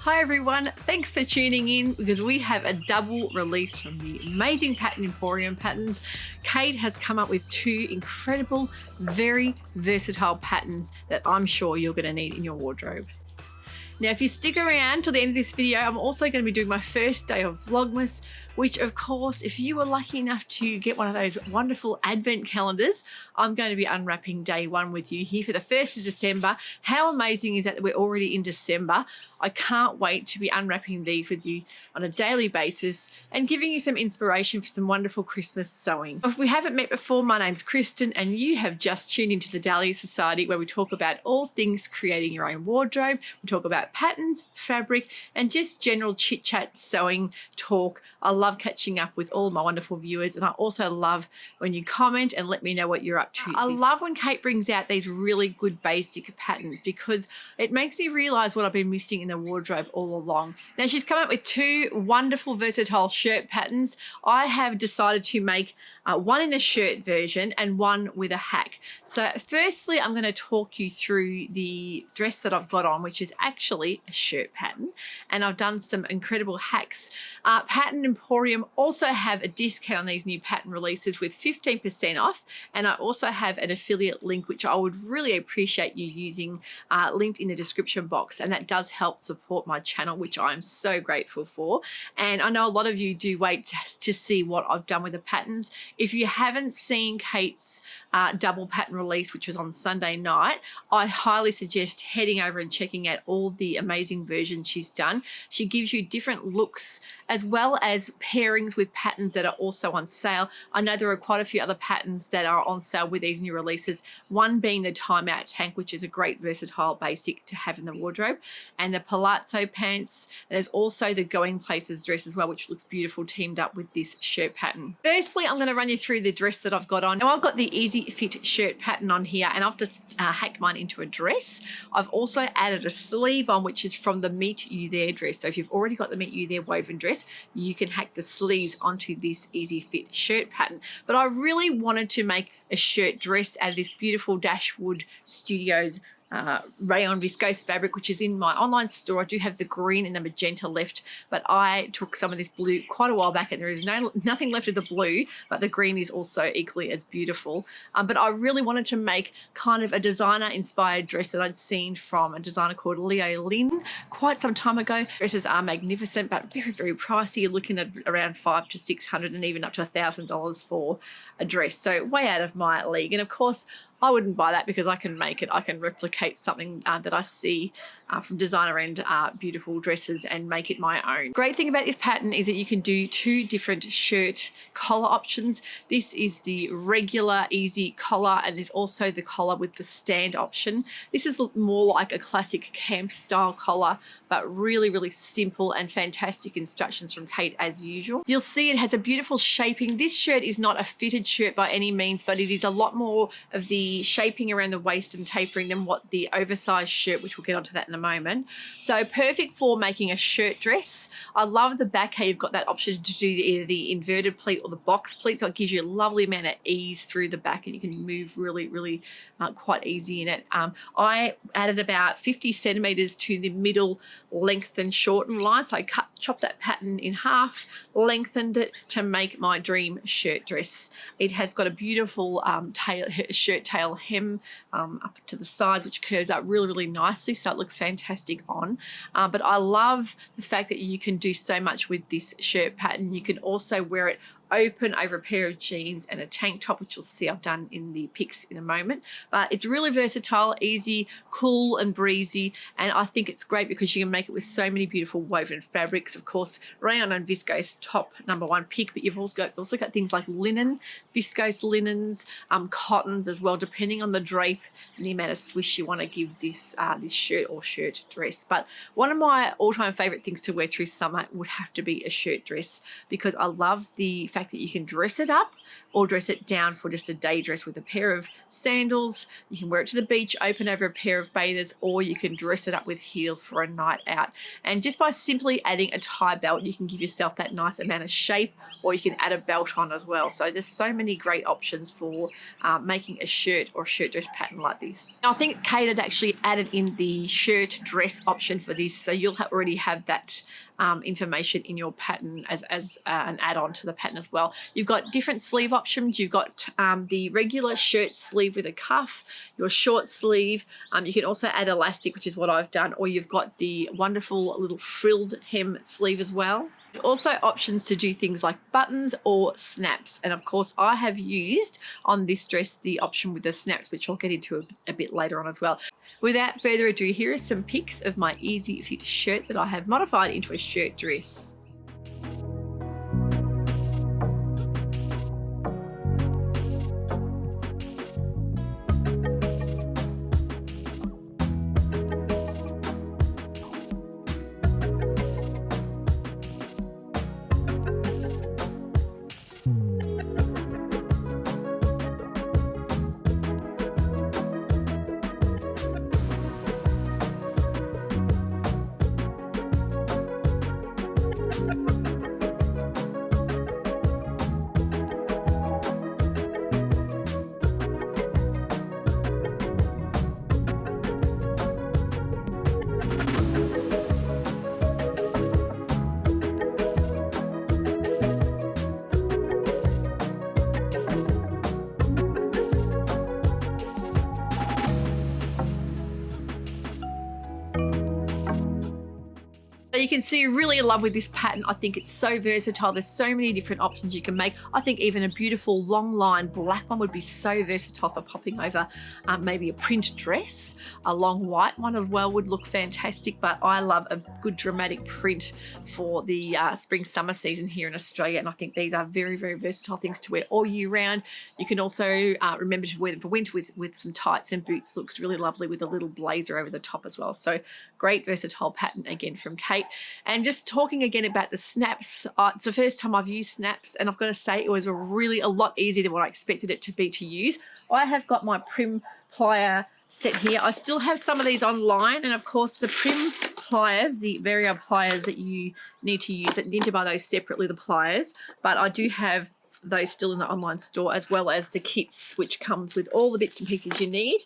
Hi everyone, thanks for tuning in because we have a double release from the amazing Pattern Emporium patterns. Kate has come up with two incredible, very versatile patterns that I'm sure you're going to need in your wardrobe. Now, if you stick around till the end of this video, I'm also going to be doing my first day of Vlogmas, which of course, if you were lucky enough to get one of those wonderful advent calendars, I'm going to be unwrapping day one with you here for the 1st of December. How amazing is that we're already in December? I can't wait to be unwrapping these with you on a daily basis and giving you some inspiration for some wonderful Christmas sewing. If we haven't met before, my name's Kristen and you have just tuned into the Dahlia Society, where we talk about all things creating your own wardrobe. We talk about patterns, fabric, and just general chit-chat, sewing, talk. I love catching up with all my wonderful viewers, and I also love when you comment and let me know what you're up to. I love when Kate brings out these really good basic patterns because it makes me realize what I've been missing in the wardrobe all along. Now, she's come up with two wonderful versatile shirt patterns. I have decided to make one in the shirt version and one with a hack. So firstly, I'm going to talk you through the dress that I've got on, which is actually a shirt pattern, and I've done some incredible hacks. Pattern Emporium also have a discount on these new pattern releases with 15% off, and I also have an affiliate link which I would really appreciate you using, linked in the description box, and that does help support my channel, which I'm so grateful for. And I know a lot of you do wait to see what I've done with the patterns. If you haven't seen Kate's double pattern release, which was on Sunday night, I highly suggest heading over and checking out all the amazing versions she's done. She gives you different looks as well as pairings with patterns that are also on sale. I know there are quite a few other patterns that are on sale with these new releases, one being the timeout tank, which is a great versatile basic to have in the wardrobe, and the palazzo pants. There's also the Going Places dress as well, which looks beautiful teamed up with this shirt pattern. Firstly, I'm going to run you through the dress that I've got on. Now, I've got the Easy Fit shirt pattern on here, and I've just hacked mine into a dress. I've also added a sleeve on, which is from the Meet You There dress. So if you've already got the Meet You There woven dress, you can hack the sleeves onto this Easy Fit shirt pattern. But I really wanted to make a shirt dress out of this beautiful Dashwood Studios rayon viscose fabric, which is in my online store. I do have the green and the magenta left, but I took some of this blue quite a while back and there is nothing left of the blue, but the green is also equally as beautiful. But I really wanted to make kind of a designer inspired dress that I'd seen from a designer called Leo Lynn quite some time ago. Dresses are magnificent but very, very pricey. You're looking at around $500 to $600 and even up to $1,000 for a dress, so way out of my league. And of course, I wouldn't buy that because I can make it. I can replicate something that I see from designer and beautiful dresses and make it my own. Great thing about this pattern is that you can do two different shirt collar options. This is the regular easy collar, and there's also the collar with the stand option. This is more like a classic camp style collar, but really, really simple and fantastic instructions from Kate as usual. You'll see it has a beautiful shaping. This shirt is not a fitted shirt by any means, but it is a lot more of the shaping around the waist and tapering than what the oversized shirt, which we'll get onto that in a moment. So perfect for making a shirt dress. I love the back, how you've got that option to do either the inverted pleat or the box pleat, so it gives you a lovely amount of ease through the back and you can move really, really quite easy in it. I added about 50 centimeters to the middle length and shorten line, so I chopped that pattern in half, lengthened it to make my dream shirt dress. It has got a beautiful shirt tail hem up to the sides, which curves up really, really nicely, so it looks fantastic on. But I love the fact that you can do so much with this shirt pattern. You can also wear it open over a pair of jeans and a tank top, which you'll see I've done in the pics in a moment. But it's really versatile, easy, cool and breezy, and I think it's great because you can make it with so many beautiful woven fabrics. Of course, rayon and viscose top #1 pick, but you've also got things like linen, viscose linens, cottons as well, depending on the drape and the amount of swish you want to give this this shirt or shirt dress. But one of my all-time favorite things to wear through summer would have to be a shirt dress, because I love the fact that you can dress it up or dress it down for just a day dress with a pair of sandals. You can wear it to the beach, open over a pair of bathers, or you can dress it up with heels for a night out. And just by simply adding a tie belt, you can give yourself that nice amount of shape, or you can add a belt on as well. So there's so many great options for making a shirt or shirt dress pattern like this. Now, I think Kate had actually added in the shirt dress option for this, so you'll already have that information in your pattern as an add-on to the pattern as well. You've got different sleeve options. You've got the regular shirt sleeve with a cuff, your short sleeve. You can also add elastic, which is what I've done, or you've got the wonderful little frilled hem sleeve as well. There's also options to do things like buttons or snaps, and of course I have used on this dress the option with the snaps, which I'll get into a bit later on as well. Without further ado, here are some pics of my easy fit shirt that I have modified into a shirt dress. So you can see really in love with this pattern. I think it's so versatile. There's so many different options you can make. I think even a beautiful long line black one would be so versatile for popping over maybe a print dress. A long white one as well would look fantastic, but I love a good dramatic print for the spring summer season here in Australia, and I think these are very, very versatile things to wear all year round. You can also remember to wear them for winter with some tights and boots. Looks really lovely with a little blazer over the top as well. So great versatile pattern again from Kate. And just talking again about the snaps, it's the first time I've used snaps, and I've got to say it was really a lot easier than what I expected it to be to use. I have got my prim plier set here. I still have some of these online, and of course the prim pliers, the Vario pliers that you need to use, that you need to buy those separately, the pliers, but I do have those still in the online store, as well as the kits, which comes with all the bits and pieces you need.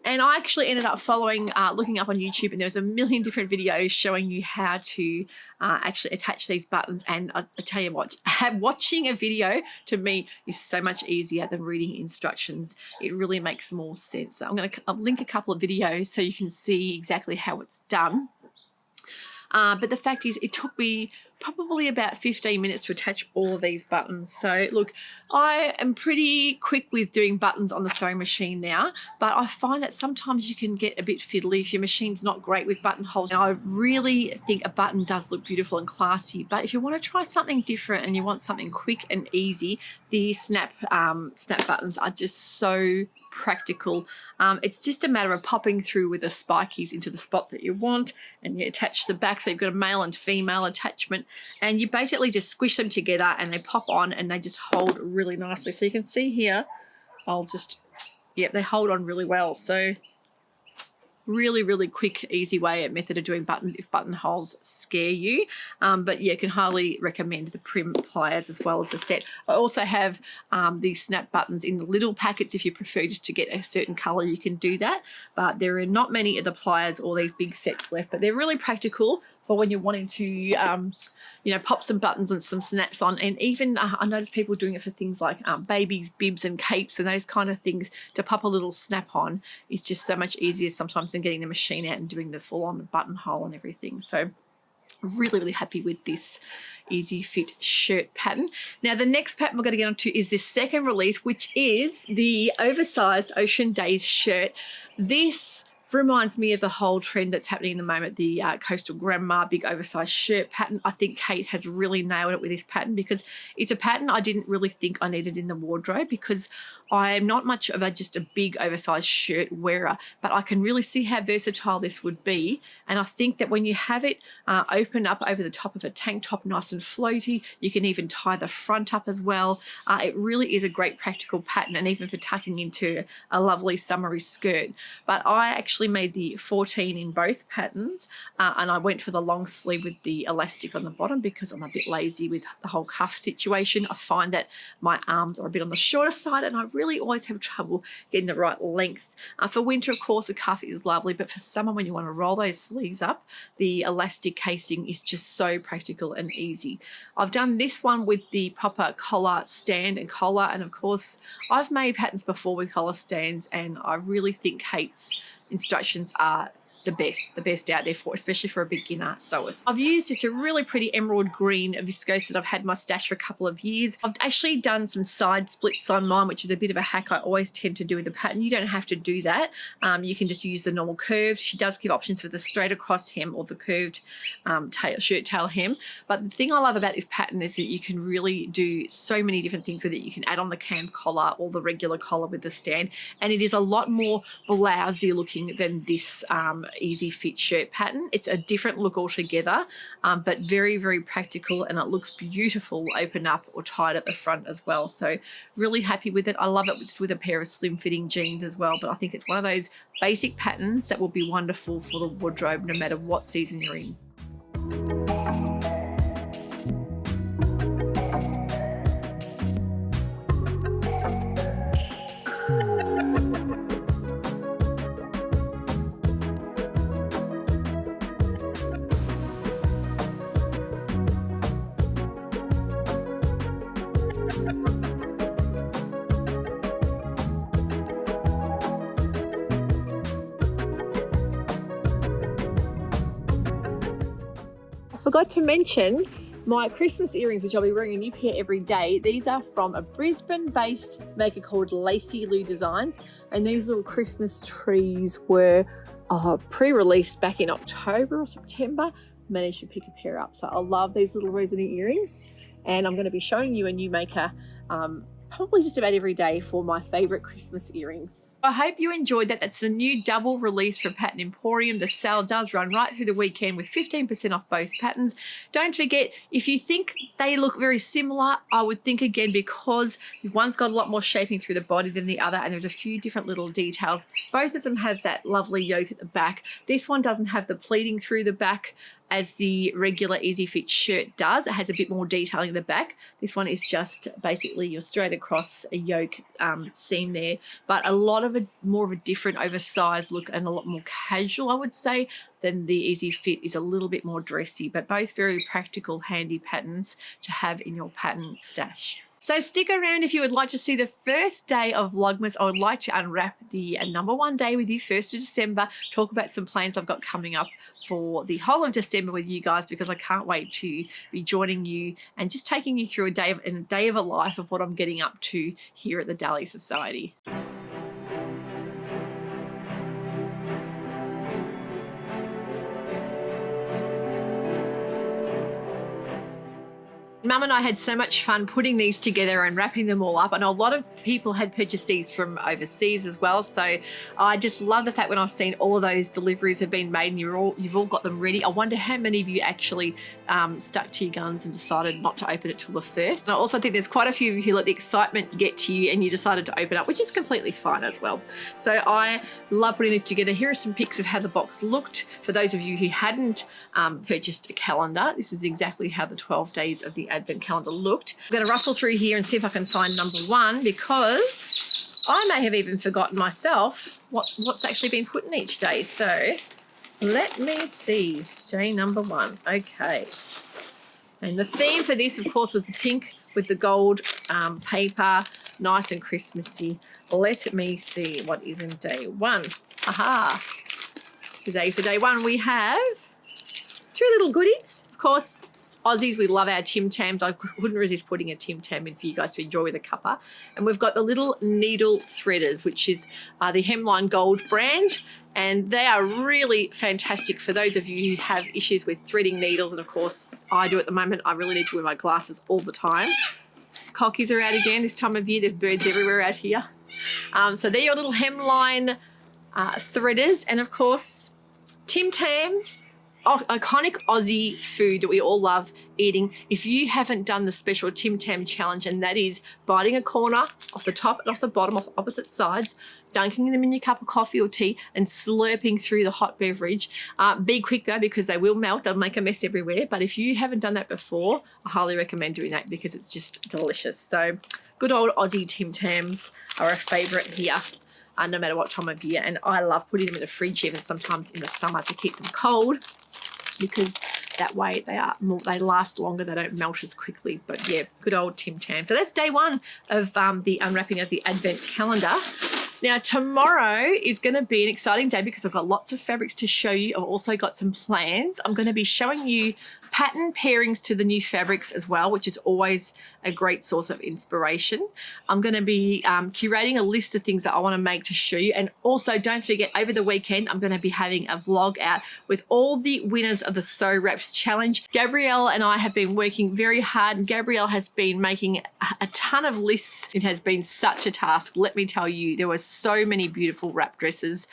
And I actually ended up looking up on YouTube, and there was a million different videos showing you how to actually attach these buttons. And I tell you what, watching a video to me is so much easier than reading instructions. It really makes more sense. So I'm going to link a couple of videos so you can see exactly how it's done. But the fact is, it took me probably about 15 minutes to attach all of these buttons. So look, I am pretty quick with doing buttons on the sewing machine now, but I find that sometimes you can get a bit fiddly if your machine's not great with buttonholes. Now, I really think a button does look beautiful and classy, but if you want to try something different and you want something quick and easy, the snap buttons are just so practical. It's just a matter of popping through with the spikies into the spot that you want, and you attach the back, so you've got a male and female attachment, and you basically just squish them together and they pop on and they just hold really nicely. So you can see here, they hold on really well. So really, really quick, easy method of doing buttons if buttonholes scare you. But yeah, can highly recommend the prim pliers as well as the set. I also have these snap buttons in the little packets. If you prefer just to get a certain color, you can do that. But there are not many of the pliers or these big sets left, but they're really practical for when you're wanting to pop some buttons and some snaps on. And even I notice people doing it for things like babies, bibs and capes and those kind of things. To pop a little snap on is just so much easier sometimes than getting the machine out and doing the full-on buttonhole and everything. So really, really happy with this easy fit shirt pattern. Now, the next pattern we're going to get onto is this second release, which is the oversized Ocean Dayz shirt. This reminds me of the whole trend that's happening in the moment, the coastal grandma big oversized shirt pattern. I think Kate has really nailed it with this pattern because it's a pattern I didn't really think I needed in the wardrobe, because I'm not much of just a big oversized shirt wearer, but I can really see how versatile this would be. And I think that when you have it open up over the top of a tank top, nice and floaty, you can even tie the front up as well. It really is a great practical pattern, and even for tucking into a lovely summery skirt. But I actually made the 14 in both patterns, and I went for the long sleeve with the elastic on the bottom because I'm a bit lazy with the whole cuff situation. I find that my arms are a bit on the shorter side, and I really always have trouble getting the right length. For winter, of course, a cuff is lovely, but for summer, when you want to roll those sleeves up, the elastic casing is just so practical and easy. I've done this one with the proper collar stand and collar, and of course, I've made patterns before with collar stands, and I really think Kate's instructions are the best out there, especially for a beginner sewist. I've used just a really pretty emerald green viscose that I've had in my stash for a couple of years. I've actually done some side splits on mine, which is a bit of a hack I always tend to do with the pattern. You don't have to do that. You can just use the normal curved. She does give options for the straight across hem or the curved shirt tail hem. But the thing I love about this pattern is that you can really do so many different things with it. You can add on the cam collar or the regular collar with the stand, and it is a lot more blousy looking than this easy fit shirt pattern. It's a different look altogether, but very, very practical, and it looks beautiful open up or tied at the front as well. So really happy with it. I love it with a pair of slim fitting jeans as well, but I think it's one of those basic patterns that will be wonderful for the wardrobe no matter what season you're in. Forgot to mention my Christmas earrings, which I'll be wearing a new pair every day. These are from a Brisbane-based maker called Lacy Lou Designs, and these little Christmas trees were pre-released back in October or September. Managed to pick a pair up, so I love these little resonant earrings, and I'm going to be showing you a new maker probably just about every day for my favourite Christmas earrings. I hope you enjoyed that. That's a new double release from Pattern Emporium. The sale does run right through the weekend with 15% off both patterns. Don't forget, if you think they look very similar, I would think again, because one's got a lot more shaping through the body than the other, and there's a few different little details. Both of them have that lovely yoke at the back. This one doesn't have the pleating through the back as the regular easy fit shirt does. It has a bit more detailing in the back. This one is just basically your straight across a yoke seam there, but a lot of more of a different oversized look and a lot more casual, I would say, than the easy fit is a little bit more dressy, but both very practical, handy patterns to have in your pattern stash. So stick around if you would like to see the first day of Vlogmas. I would like to unwrap the #1 day with you, 1st of December, talk about some plans I've got coming up for the whole of December with you guys, because I can't wait to be joining you and just taking you through a day of a life of what I'm getting up to here at the Dahlia Sewciety. Mum and I had so much fun putting these together and wrapping them all up, and a lot of people had purchased these from overseas as well. So I just love the fact when I've seen all of those deliveries have been made and you've all got them ready. I wonder how many of you actually stuck to your guns and decided not to open it till the 1st. And I also think there's quite a few of you who let the excitement get to you and you decided to open up, which is completely fine as well. So I love putting this together. Here are some pics of how the box looked. For those of you who hadn't purchased a calendar, this is exactly how the 12 days of the Advent calendar looked. I'm going to rustle through here and see if I can find #1, because I may have even forgotten myself what's actually been put in each day. So let me see. Day #1. Okay. And the theme for this, of course, was the pink with the gold paper, nice and Christmassy. Let me see what is in day 1. Aha. Today for day 1 we have 2 little goodies. Of course, Aussies, we love our Tim Tams. I couldn't resist putting a Tim Tam in for you guys to enjoy with a cuppa. And we've got the little needle threaders, which is the Hemline Gold brand. And they are really fantastic for those of you who have issues with threading needles. And of course, I do at the moment. I really need to wear my glasses all the time. Cockies are out again this time of year. There's birds everywhere out here. So they're your little hemline threaders. And of course, Tim Tams, iconic Aussie food that we all love eating. If you haven't done the special Tim Tam challenge, and that is biting a corner off the top and off the bottom, off opposite sides, dunking them in your cup of coffee or tea and slurping through the hot beverage. Be quick though, because they will melt. They'll make a mess everywhere. But if you haven't done that before, I highly recommend doing that because it's just delicious. So good old Aussie Tim Tams are a favourite here. No matter what time of year, and I love putting them in the fridge even sometimes in the summer to keep them cold, because that way they last longer, they don't melt as quickly. But yeah, good old Tim Tam. So that's day one of the unwrapping of the Advent calendar. Now tomorrow is going to be an exciting day because I've got lots of fabrics to show you. I've also got some plans. I'm going to be showing you pattern pairings to the new fabrics as well, which is always a great source of inspiration. I'm going to be curating a list of things that I want to make to show you. And also don't forget, over the weekend, I'm going to be having a vlog out with all the winners of the Sew Wraps Challenge. Gabrielle and I have been working very hard, and Gabrielle has been making a ton of lists. It has been such a task. Let me tell you, there were so many beautiful wrap dresses,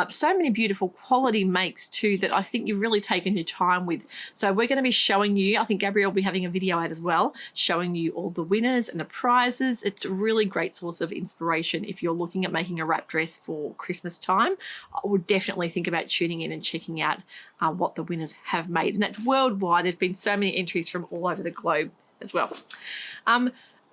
so many beautiful quality makes too, that I think you've really taken your time with. So we're going to be showing you, I think Gabrielle will be having a video out as well, showing you all the winners and the prizes. It's a really great source of inspiration if you're looking at making a wrap dress for Christmas time. I would definitely think about tuning in and checking out what the winners have made. And that's worldwide. There's been so many entries from all over the globe as well.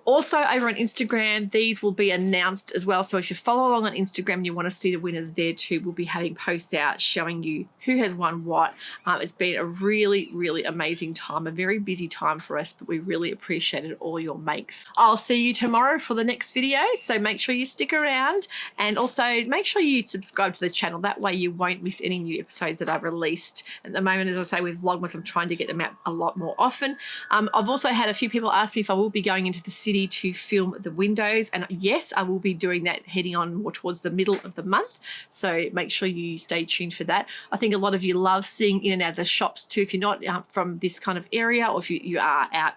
Also over on Instagram, these will be announced as well. So if you follow along on Instagram and you want to see the winners there too, we'll be having posts out showing you who has won what. It's been a really, really amazing time, a very busy time for us, but we really appreciated all your makes. I'll see you tomorrow for the next video. So make sure you stick around, and also make sure you subscribe to the channel. That way you won't miss any new episodes that I've released. At the moment, as I say, with Vlogmas, I'm trying to get them out a lot more often. I've also had a few people ask me if I will be going into the city to film the windows, and yes, I will be doing that, heading on more towards the middle of the month, so make sure you stay tuned for that. I think a lot of you love seeing in and out of the shops too. If you're not from this kind of area, or if you are out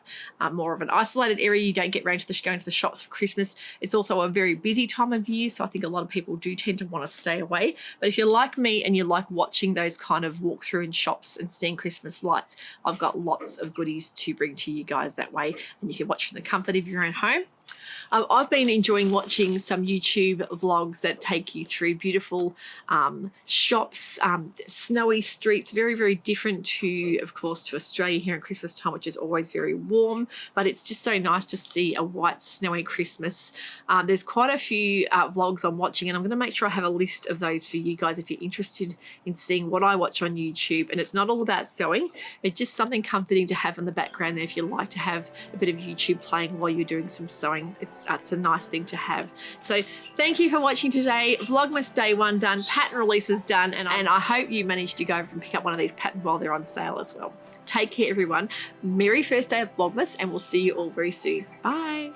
more of an isolated area, you don't get around to going to the shops for Christmas. It's also a very busy time of year, so I think a lot of people do tend to want to stay away. But if you're like me and you like watching those kind of walk through in shops and seeing Christmas lights, I've got lots of goodies to bring to you guys that way, and you can watch from the comfort of your own home. I've been enjoying watching some YouTube vlogs that take you through beautiful shops, snowy streets, very, very different to, of course, to Australia here at Christmas time, which is always very warm, but it's just so nice to see a white, snowy Christmas. There's quite a few vlogs I'm watching, and I'm going to make sure I have a list of those for you guys if you're interested in seeing what I watch on YouTube. And it's not all about sewing, it's just something comforting to have in the background there if you like to have a bit of YouTube playing while you're doing some sewing. It's a nice thing to have. So thank you for watching today. Vlogmas day one done, pattern releases done, and I hope you managed to go and pick up one of these patterns while they're on sale as well. Take care, everyone. Merry first day of Vlogmas, and we'll see you all very soon. Bye.